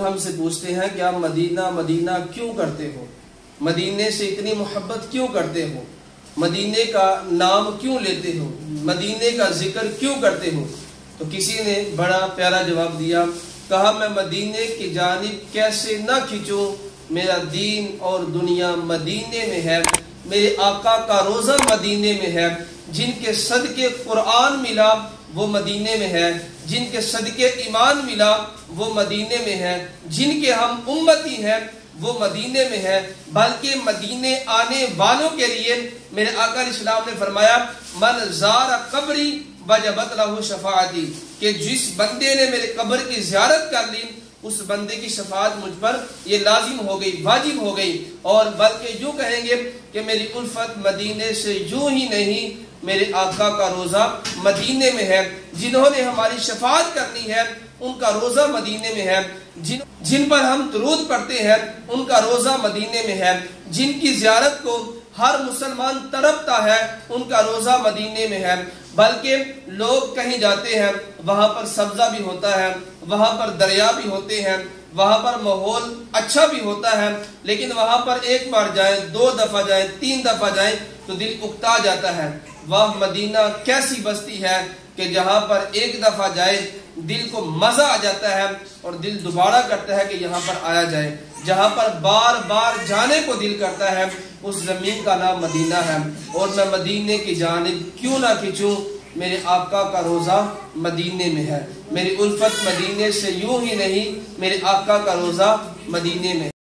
ہم سے پوچھتے ہیں کہ آپ مدینہ مدینہ کیوں کرتے ہو، مدینے سے اتنی محبت کیوں کرتے ہو، مدینے کا نام کیوں لیتے ہو، مدینے کا ذکر کیوں کرتے ہو؟ تو کسی نے بڑا پیارا جواب دیا، کہا میں مدینے کی جانب کیسے نہ کھینچوں، میرا دین اور دنیا مدینے میں ہے، میرے آقا کا روزہ مدینے میں ہے، جن کے صدقے قرآن ملا وہ مدینے میں ہے، جن کے صدقے ایمان ملا وہ مدینے میں ہے، جن کے ہم امتی ہیں وہ مدینے میں ہے۔ بلکہ مدینے آنے والوں کے لیے میرے آقا علیہ السلام نے فرمایا من زار قبری وجبت لہ شفاعتی، کہ جس بندے نے میرے قبر کی زیارت کر لی اس بندے کی شفاعت مجھ پر یہ لازم ہو گئی، واجب ہو گئی۔ اور بلکہ یوں کہیں گے کہ میری الفت مدینے سے یوں ہی نہیں، میرے آقا کا روزہ مدینے میں ہے، جنہوں نے ہماری شفاعت کرنی ہے ان کا روزہ مدینے میں ہے، جن پر ہم درود پڑھتے ہیں ان کا روزہ مدینے میں ہے، جن کی زیارت کو ہر مسلمان تڑپتا ہے ان کا روزہ مدینے میں ہے۔ بلکہ لوگ کہیں جاتے ہیں وہاں پر سبزہ بھی ہوتا ہے، وہاں پر دریا بھی ہوتے ہیں، وہاں پر ماحول اچھا بھی ہوتا ہے، لیکن وہاں پر ایک بار جائیں، 2 دفعہ جائیں، 3 دفعہ جائیں تو دل اکتا جاتا ہے۔ وہ مدینہ کیسی بستی ہے کہ جہاں پر ایک دفعہ جائے دل کو مزہ آ جاتا ہے اور دل دوبارہ کرتا ہے کہ یہاں پر آیا جائے۔ جہاں پر بار بار جانے کو دل کرتا ہے اس زمین کا نام مدینہ ہے۔ اور میں مدینے کی جانب کیوں نہ کھینچوں، میرے آقا کا روزہ مدینے میں ہے، میری الفت مدینے سے یوں ہی نہیں، میرے آقا کا روزہ مدینے میں ہے۔